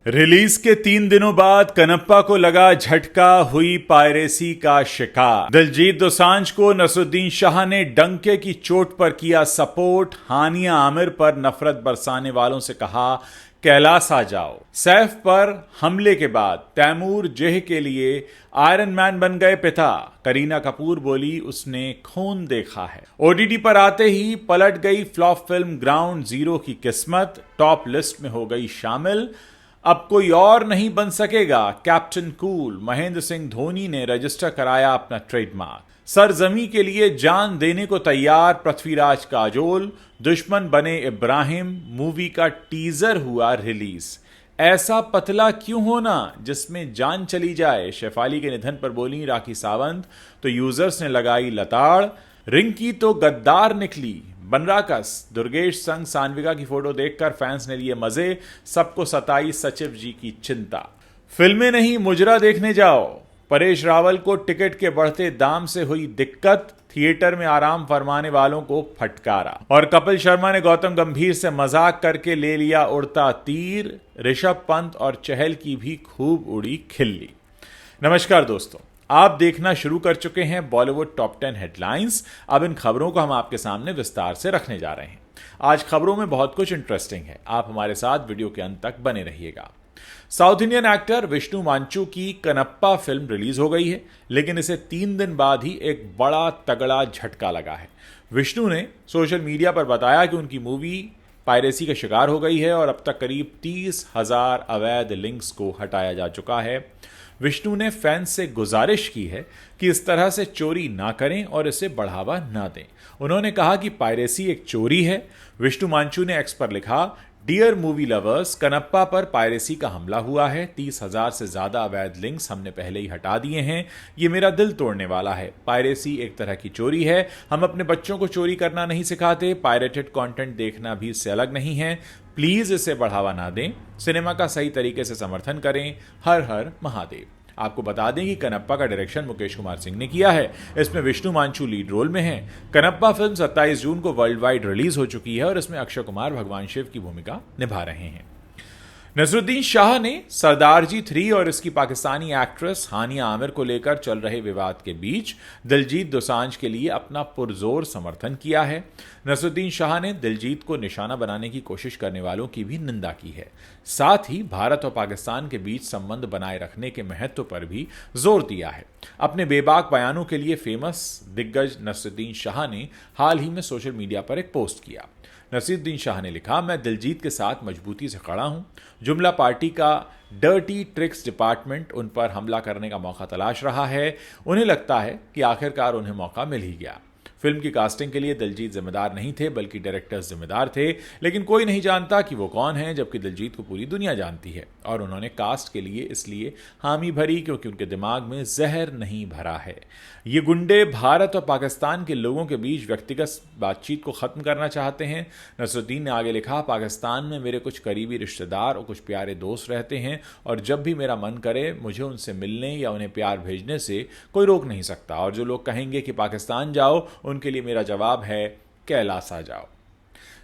Release के 3 दिनों बाद कनप्पा को लगा झटका, हुई पायरेसी का शिकार। दिलजीत दोसांझ को नसरुद्दीन शाह ने डंके की चोट पर किया सपोर्ट। हानिया आमिर पर नफरत बरसाने वालों से कहा कैलाश आ जाओ। सैफ पर हमले के बाद तैमूर जेह के लिए आयरन मैन बन गए पिता। करीना कपूर बोली उसने खून देखा है। ओटीटी पर आते ही पलट गई फ्लॉप फिल्म ग्राउंड जीरो की किस्मत, टॉप लिस्ट में हो गई शामिल। अब कोई और नहीं बन सकेगा कैप्टन कूल। महेंद्र सिंह धोनी ने रजिस्टर कराया अपना ट्रेडमार्क। सरजमी के लिए जान देने को तैयार पृथ्वीराज काजोल। दुश्मन बने इब्राहिम मूवी का टीजर हुआ रिलीज। ऐसा पतला क्यों होना जिसमें जान चली जाए, शेफाली के निधन पर बोली राखी सावंत। तो यूजर्स ने लगाई लताड़। रिंकी तो गद्दार निकली, बनराकस। दुर्गेश संग सान्विका की फोटो देखकर फैंस ने लिए मजे। सबको सताई सचिव जी की चिंता। फिल्में नहीं मुजरा देखने जाओ। परेश रावल को टिकट के बढ़ते दाम से हुई दिक्कत। थिएटर में आराम फरमाने वालों को फटकारा। और कपिल शर्मा ने गौतम गंभीर से मजाक करके ले लिया उड़ता तीर। ऋषभ पंत और चहल की भी खूब उड़ी खिल्ली। नमस्कार दोस्तों, आप देखना शुरू कर चुके हैं बॉलीवुड टॉप 10 हेडलाइंस। अब इन खबरों को हम आपके सामने विस्तार से रखने जा रहे हैं। आज खबरों में बहुत कुछ इंटरेस्टिंग है, आप हमारे साथ वीडियो के अंत तक बने रहिएगा। South Indian actor Vishnu Manchu की कनप्पा फिल्म रिलीज हो गई है, लेकिन इसे 3 दिन बाद ही एक बड़ा तगड़ा झटका लगा है। विष्णु ने सोशल मीडिया पर बताया कि उनकी मूवी पायरेसी का शिकार हो गई है और अब तक करीब 30,000 अवैध लिंक्स को हटाया जा चुका है। विष्णु ने फैंस से गुजारिश की है कि इस तरह से चोरी ना करें और इसे बढ़ावा ना दें। उन्होंने कहा कि पायरेसी एक चोरी है। विष्णु मांचू ने एक्स पर लिखा, डियर मूवी लवर्स, कनप्पा पर पायरेसी का हमला हुआ है। 30,000 से ज्यादा अवैध लिंक्स हमने पहले ही हटा दिए हैं। ये मेरा दिल तोड़ने वाला है। पायरेसी एक तरह की चोरी है। हम अपने बच्चों को चोरी करना नहीं सिखाते। पायरेटेड कंटेंट देखना भी इससे अलग नहीं है। प्लीज इसे बढ़ावा ना दें। सिनेमा का सही तरीके से समर्थन करें। हर हर महादेव। आपको बता दें कि कनप्पा का डायरेक्शन मुकेश कुमार सिंह ने किया है। इसमें विष्णु मांचू लीड रोल में हैं। कनप्पा फिल्म 27 जून को वर्ल्ड वाइड रिलीज हो चुकी है और इसमें अक्षय कुमार भगवान शिव की भूमिका निभा रहे हैं। नसरुद्दीन शाह ने सरदारजी 3 और इसकी पाकिस्तानी एक्ट्रेस हानिया आमिर को लेकर चल रहे विवाद के बीच दिलजीत दोसांझ के लिए अपना पुरजोर समर्थन किया है। नसरुद्दीन शाह ने दिलजीत को निशाना बनाने की कोशिश करने वालों की भी निंदा की है। साथ ही भारत और पाकिस्तान के बीच संबंध बनाए रखने के महत्व पर भी जोर दिया है। अपने बेबाक बयानों के लिए फेमस दिग्गज नसरुद्दीन शाह ने हाल ही में सोशल मीडिया पर एक पोस्ट किया। नसीरुद्दीन शाह ने लिखा, मैं दिलजीत के साथ मजबूती से खड़ा हूं। जुमला पार्टी का डर्टी ट्रिक्स डिपार्टमेंट उन पर हमला करने का मौका तलाश रहा है। उन्हें लगता है कि आखिरकार उन्हें मौका मिल ही गया। फिल्म की कास्टिंग के लिए दिलजीत जिम्मेदार नहीं थे, बल्कि डायरेक्टर्स जिम्मेदार थे। लेकिन कोई नहीं जानता कि वो कौन है, जबकि दिलजीत को पूरी दुनिया जानती है। और उन्होंने कास्ट के लिए इसलिए हामी भरी क्योंकि उनके दिमाग में जहर नहीं भरा है। ये गुंडे भारत और पाकिस्तान के लोगों के बीच व्यक्तिगत बातचीत को खत्म करना चाहते हैं। नसरुद्दीन ने आगे लिखा, पाकिस्तान में मेरे कुछ करीबी रिश्तेदार और कुछ प्यारे दोस्त रहते हैं और जब भी मेरा मन करे मुझे उनसे मिलने या उन्हें प्यार भेजने से कोई रोक नहीं सकता। और जो लोग कहेंगे कि पाकिस्तान जाओ, उनके लिए मेरा जवाब है कैलाश आ जाओ।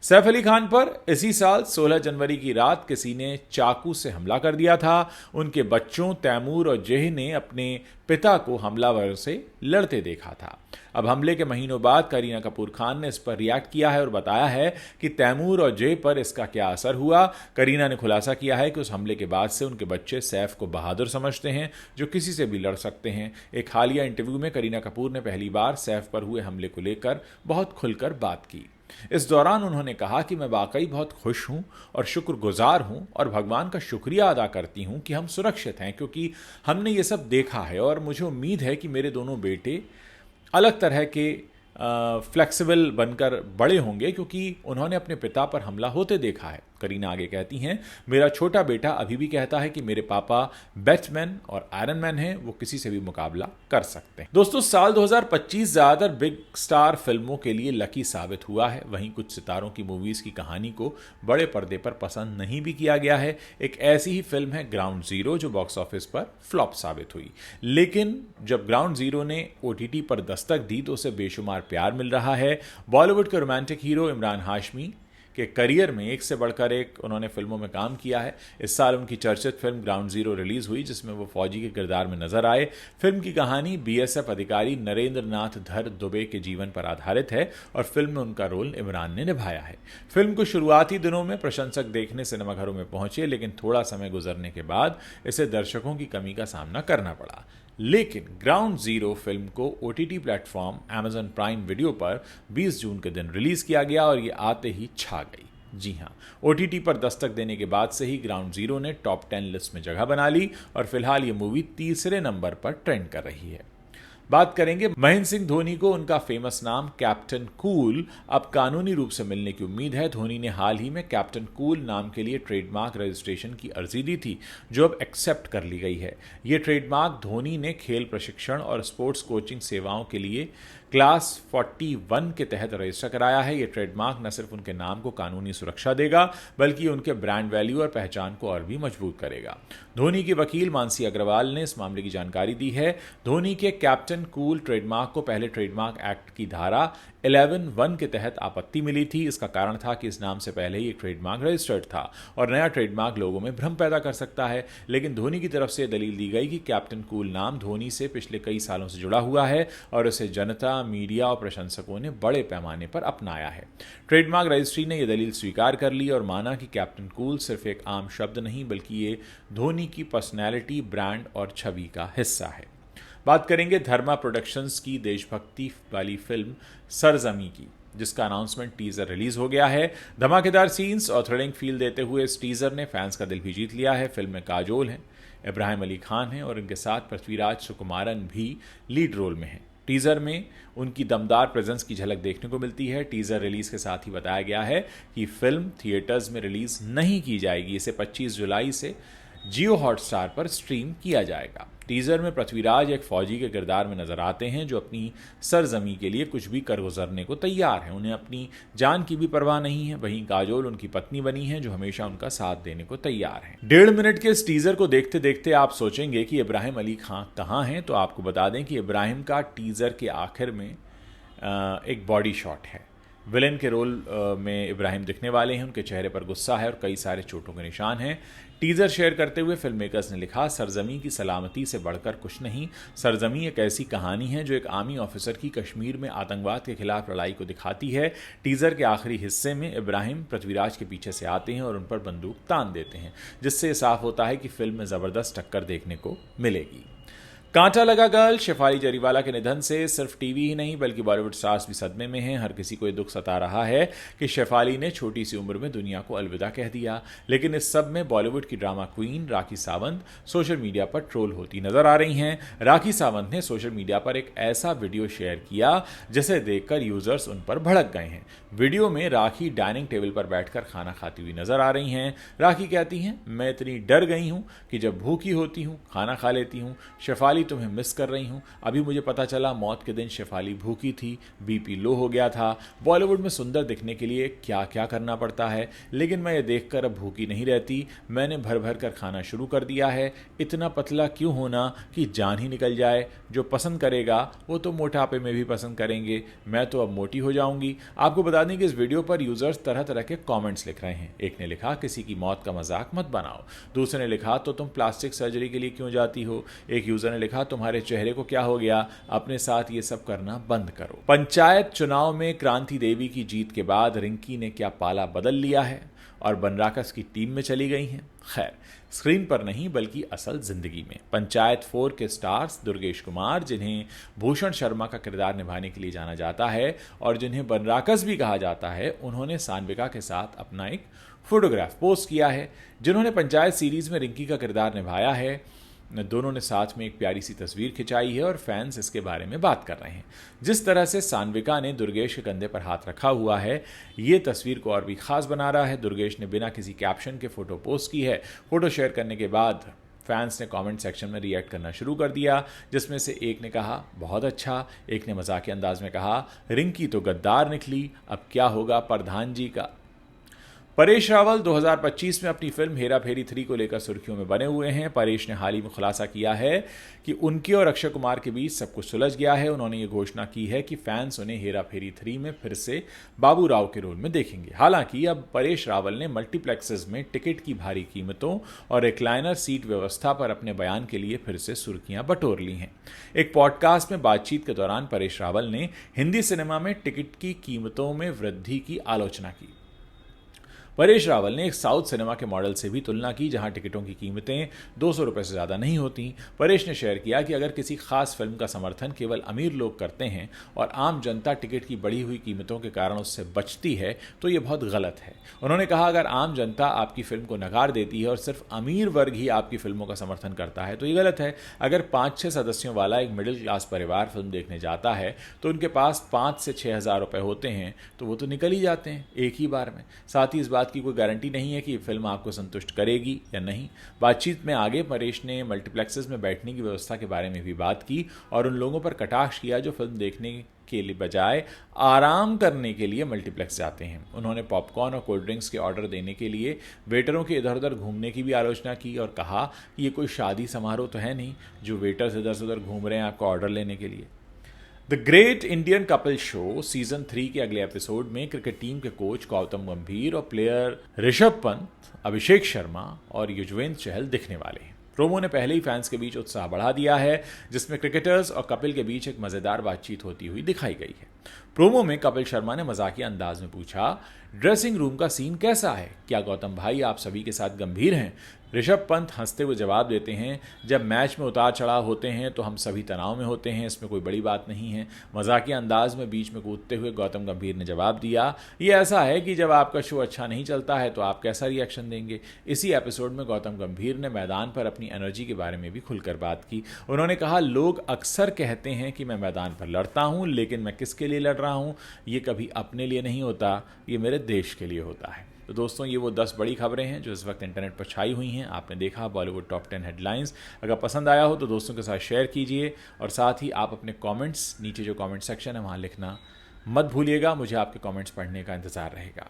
सैफ अली खान पर इसी साल 16 जनवरी की रात किसी ने चाकू से हमला कर दिया था। उनके बच्चों तैमूर और जेह ने अपने पिता को हमलावर से लड़ते देखा था। अब हमले के महीनों बाद करीना कपूर खान ने इस पर रिएक्ट किया है और बताया है कि तैमूर और जेह पर इसका क्या असर हुआ। करीना ने खुलासा किया है कि उस हमले के बाद से उनके बच्चे सैफ को बहादुर समझते हैं, जो किसी से भी लड़ सकते हैं। एक हालिया इंटरव्यू में करीना कपूर ने पहली बार सैफ पर हुए हमले को लेकर बहुत खुलकर बात की। इस दौरान उन्होंने कहा कि मैं वाकई बहुत खुश हूं और शुक्रगुजार हूं और भगवान का शुक्रिया अदा करती हूं कि हम सुरक्षित हैं, क्योंकि हमने ये सब देखा है और मुझे उम्मीद है कि मेरे दोनों बेटे अलग तरह के फ्लेक्सिबल बनकर बड़े होंगे, क्योंकि उन्होंने अपने पिता पर हमला होते देखा है। करीना आगे कहती हैं, मेरा छोटा बेटा अभी भी कहता है कि मेरे पापा बैटमैन और आयरन मैन हैं, वो किसी से भी मुकाबला कर सकते हैं। दोस्तों, साल 2025 ज्यादातर बिग स्टार फिल्मों के लिए लकी साबित हुआ है। वहीं कुछ सितारों की मूवीज की कहानी को बड़े पर्दे पर पसंद नहीं भी किया गया है। एक ऐसी ही फिल्म है ग्राउंड जीरो, जो बॉक्स ऑफिस पर फ्लॉप साबित हुई। लेकिन जब ग्राउंड जीरो ने OTT पर दस्तक दी तो उसे बेशुमार प्यार मिल रहा है। बॉलीवुड के रोमांटिक हीरो इमरान हाशमी कि करियर में एक से बढ़कर एक उन्होंने फिल्मों में काम किया है। इस साल उनकी चर्चित फिल्म ग्राउंड जीरो रिलीज हुई, जिसमें वो फौजी के किरदार में नजर आए। फिल्म की कहानी बीएसएफ अधिकारी नरेंद्र नाथ धर दुबे के जीवन पर आधारित है और फिल्म में उनका रोल इमरान ने निभाया है। फिल्म को शुरुआती दिनों में प्रशंसक देखने सिनेमाघरों में पहुंचे, लेकिन थोड़ा समय गुजरने के बाद इसे दर्शकों की कमी का सामना करना पड़ा। लेकिन ग्राउंड जीरो फिल्म को OTT platform Amazon prime video पर 20 जून के दिन रिलीज किया गया और ये आते ही छा गई। जी हां, ओटीटी पर दस्तक देने के बाद से ही ग्राउंड जीरो ने टॉप 10 लिस्ट में जगह बना ली और फिलहाल ये मूवी तीसरे नंबर पर ट्रेंड कर रही है। बात करेंगे महेंद्र सिंह धोनी को उनका फेमस नाम कैप्टन कूल अब कानूनी रूप से मिलने की उम्मीद है। धोनी ने हाल ही में कैप्टन कूल नाम के लिए ट्रेडमार्क रजिस्ट्रेशन की अर्जी दी थी, जो अब एक्सेप्ट कर ली गई है। ये ट्रेडमार्क धोनी ने खेल प्रशिक्षण और स्पोर्ट्स कोचिंग सेवाओं के लिए क्लास 41 के तहत रजिस्टर कराया है। ये ट्रेडमार्क न सिर्फ उनके नाम को कानूनी सुरक्षा देगा, बल्कि उनके ब्रांड वैल्यू और पहचान को और भी मजबूत करेगा। धोनी के वकील मानसी अग्रवाल ने इस मामले की जानकारी दी है। धोनी के कैप्टन कूल ट्रेडमार्क को पहले ट्रेडमार्क एक्ट की धारा 11(1) के तहत आपत्ति मिली थी। इसका कारण था कि इस नाम से पहले ही एक ट्रेडमार्क रजिस्टर्ड था और नया ट्रेडमार्क लोगों में भ्रम पैदा कर सकता है। लेकिन धोनी की तरफ से दलील दी गई कि कैप्टन कूल नाम धोनी से पिछले कई सालों से जुड़ा हुआ है और उसे जनता, मीडिया और प्रशंसकों ने बड़े पैमाने पर अपनाया है। ट्रेडमार्क रजिस्ट्री ने यह दलील स्वीकार कर ली और माना कि कैप्टन कूल सिर्फ एक आम शब्द नहीं, बल्कि ये धोनी की पर्सनैलिटी, ब्रांड और छवि का हिस्सा है। बात करेंगे धर्मा प्रोडक्शंस की देशभक्ति वाली फिल्म सरजमी की, जिसका अनाउंसमेंट टीजर रिलीज हो गया है। धमाकेदार सीन्स और थ्रिलिंग फील देते हुए इस टीजर ने फैंस का दिल भी जीत लिया है। फिल्म में काजोल हैं, इब्राहिम अली खान हैं और इनके साथ पृथ्वीराज सुकुमारन भी लीड रोल में हैं। टीजर में उनकी दमदार प्रेजेंस की झलक देखने को मिलती है। टीजर रिलीज के साथ ही बताया गया है कि फिल्म थिएटर्स में रिलीज नहीं की जाएगी, इसे 25 जुलाई से जियो हॉटस्टार पर स्ट्रीम किया जाएगा। टीजर में पृथ्वीराज एक फौजी के किरदार में नजर आते हैं जो अपनी सरजमी के लिए कुछ भी कर गुजरने को तैयार हैं। उन्हें अपनी जान की भी परवाह नहीं है। वहीं काजोल उनकी पत्नी बनी है जो हमेशा उनका साथ देने को तैयार है। 1.5 मिनट के इस टीजर को देखते देखते आप सोचेंगे कि इब्राहिम अली खान कहाँ हैं, तो आपको बता दें कि इब्राहिम का टीजर के आखिर में एक बॉडी शॉट है। विलेन के रोल में इब्राहिम दिखने वाले हैं। उनके चेहरे पर गुस्सा है और कई सारे चोटों के निशान हैं। टीजर शेयर करते हुए फिल्म मेकर्स ने लिखा, सरजमी की सलामती से बढ़कर कुछ नहीं। सरजमी एक ऐसी कहानी है जो एक आर्मी ऑफिसर की कश्मीर में आतंकवाद के खिलाफ लड़ाई को दिखाती है। टीजर के आखिरी हिस्से में इब्राहिम पृथ्वीराज के पीछे से आते हैं और उन पर बंदूक तान देते हैं, जिससे साफ होता है कि फिल्म में जबरदस्त टक्कर देखने को मिलेगी। कांटा लगा गर्ल शेफाली जरीवाला के निधन से सिर्फ टीवी ही नहीं बल्कि बॉलीवुड स्टार्स भी सदमे में हैं। हर किसी को ये दुख सता रहा है कि शेफाली ने छोटी सी उम्र में दुनिया को अलविदा कह दिया। लेकिन इस सब में बॉलीवुड की drama queen Rakhi Sawant social media पर ट्रोल होती नजर आ रही हैं। राखी सावंत ने सोशल मीडिया पर एक ऐसा वीडियो शेयर किया जिसे देखकर यूजर्स उन पर भड़क गए हैं। वीडियो में राखी डाइनिंग टेबल पर बैठकर खाना खाती हुई नजर आ रही हैं। राखी कहती हैं, मैं इतनी डर गई हूं कि जब भूखी होती हूं खाना खा लेती हूं। शेफाली तुम्हें मिस कर रही हूं। अभी मुझे पता चला मौत के दिन शेफाली भूखी थी, बीपी लो हो गया था। बॉलीवुड में सुंदर दिखने के लिए क्या क्या करना पड़ता है, लेकिन मैं ये देखकर अब भूखी नहीं रहती। मैंने भर भर कर खाना शुरू कर दिया है। इतना पतला क्यों होना कि जान ही निकल जाए। जो पसंद करेगा वो तो मोटापे में भी पसंद करेंगे। मैं तो अब मोटी हो जाऊंगी। आपको बता दें कि इस वीडियो पर यूजर्स तरह तरह के कमेंट्स लिख रहे हैं। एक ने लिखा, किसी की मौत का मजाक मत बनाओ। दूसरे ने लिखा, तो तुम प्लास्टिक सर्जरी के लिए क्यों जाती हो। एक यूजर ने लिखा, तुम्हारे चेहरे को क्या हो गया, अपने साथ ये सब करना बंद करो। पंचायत चुनाव में क्रांति देवी की जीत के बाद रिंकी ने क्या पाला बदल लिया है और बनराकस की टीम में चली गई हैं। खैर, स्क्रीन पर नहीं बल्कि असल जिंदगी में। पंचायत 4 के स्टार्स दुर्गेश कुमार, जिन्हें भूषण शर्मा का किरदार निभाने के लिए जाना जाता है और जिन्हें बनराकस भी कहा जाता है, उन्होंने सान्विका के साथ अपना एक फोटोग्राफ पोस्ट किया है। जिन्होंने पंचायत सीरीज में रिंकी का किरदार निभाया है, दोनों ने साथ में एक प्यारी सी तस्वीर खिंचाई है और फैंस इसके बारे में बात कर रहे हैं। जिस तरह से सान्विका ने दुर्गेश के कंधे पर हाथ रखा हुआ है, ये तस्वीर को और भी खास बना रहा है। दुर्गेश ने बिना किसी कैप्शन के फोटो पोस्ट की है। फोटो शेयर करने के बाद फैंस ने कमेंट सेक्शन में रिएक्ट करना शुरू कर दिया, जिसमें से एक ने कहा बहुत अच्छा, एक ने मजाकिया अंदाज में कहा रिंकी तो गद्दार निकली, अब क्या होगा प्रधान जी का। परेश रावल 2025 में अपनी फिल्म हेरा फेरी 3 को लेकर सुर्खियों में बने हुए हैं। परेश ने हाल ही में खुलासा किया है कि उनके और अक्षय कुमार के बीच सब कुछ सुलझ गया है। उन्होंने ये घोषणा की है कि फैंस उन्हें हेरा फेरी 3 में फिर से बाबू राव के रोल में देखेंगे। हालांकि अब परेश रावल ने मल्टीप्लेक्सेस में टिकट की भारी कीमतों और रिक्लाइनर सीट व्यवस्था पर अपने बयान के लिए फिर से सुर्खियां बटोर ली हैं। एक पॉडकास्ट में बातचीत के दौरान परेश रावल ने हिंदी सिनेमा में टिकट की कीमतों में वृद्धि की आलोचना की। परेश रावल ने एक साउथ सिनेमा के मॉडल से भी तुलना की, जहां टिकटों की कीमतें 200 रुपये से ज़्यादा नहीं होती। परेश ने शेयर किया कि अगर किसी खास फिल्म का समर्थन केवल अमीर लोग करते हैं और आम जनता टिकट की बढ़ी हुई कीमतों के कारण उससे बचती है तो ये बहुत गलत है। उन्होंने कहा, अगर आम जनता आपकी फिल्म को नकार देती है और सिर्फ अमीर वर्ग ही आपकी फिल्मों का समर्थन करता है तो ये गलत है। अगर 5-6 सदस्यों वाला एक मिडिल क्लास परिवार फिल्म देखने जाता है तो उनके पास 5 से 6 हज़ार रुपये होते हैं तो वो तो निकल ही जाते हैं एक ही बार में। साथ ही इस बात की कोई गारंटी नहीं है कि ये फिल्म आपको संतुष्ट करेगी या नहीं। बातचीत में आगे परेश ने मल्टीप्लेक्सेस में बैठने की व्यवस्था के बारे में भी बात की और उन लोगों पर कटाक्ष किया जो फिल्म देखने के लिए बजाय आराम करने के लिए मल्टीप्लेक्स जाते हैं। उन्होंने पॉपकॉर्न और कोल्ड ड्रिंक्स के ऑर्डर देने के लिए वेटरों के इधर उधर घूमने की भी आलोचना की और कहा कि ये कोई शादी समारोह तो है नहीं जो वेटर्स इधर से उधर घूम रहे हैं आपको ऑर्डर लेने के लिए। The great Indian couple show season 3 के अगले एपिसोड में क्रिकेट टीम के कोच गौतम गंभीर और प्लेयर ऋषभ पंत, अभिषेक शर्मा और युजवेंद्र चहल दिखने वाले हैं। प्रोमो ने पहले ही फैंस के बीच उत्साह बढ़ा दिया है, जिसमें क्रिकेटर्स और कपिल के बीच एक मजेदार बातचीत होती हुई दिखाई गई है। प्रोमो में कपिल शर्मा ने मजाकिया अंदाज में पूछा, ड्रेसिंग रूम का सीन कैसा है? क्या गौतम भाई आप सभी के साथ गंभीर हैं? ऋषभ पंत हंसते हुए जवाब देते हैं, जब मैच में उतार चढ़ाव होते हैं तो हम सभी तनाव में होते हैं, इसमें कोई बड़ी बात नहीं है। मजाकिया अंदाज में बीच में कूदते हुए गौतम गंभीर ने जवाब दिया, ये ऐसा है कि जब आपका शो अच्छा नहीं चलता है तो आप कैसा रिएक्शन देंगे। इसी एपिसोड में गौतम गंभीर ने मैदान पर अपनी एनर्जी के बारे में भी खुलकर बात की। उन्होंने कहा, लोग अक्सर कहते हैं कि मैं मैदान पर लड़ता हूँ, लेकिन मैं किसके लिए लड़ रहा हूँ? ये कभी अपने लिए नहीं होता, ये मेरे देश के लिए होता है। तो दोस्तों, ये वो 10 बड़ी खबरें हैं जो इस वक्त इंटरनेट पर छाई हुई हैं। आपने देखा बॉलीवुड टॉप 10 हेडलाइंस। अगर पसंद आया हो तो दोस्तों के साथ शेयर कीजिए और साथ ही आप अपने कमेंट्स नीचे जो कमेंट सेक्शन है वहाँ लिखना मत भूलिएगा। मुझे आपके कमेंट्स पढ़ने का इंतज़ार रहेगा।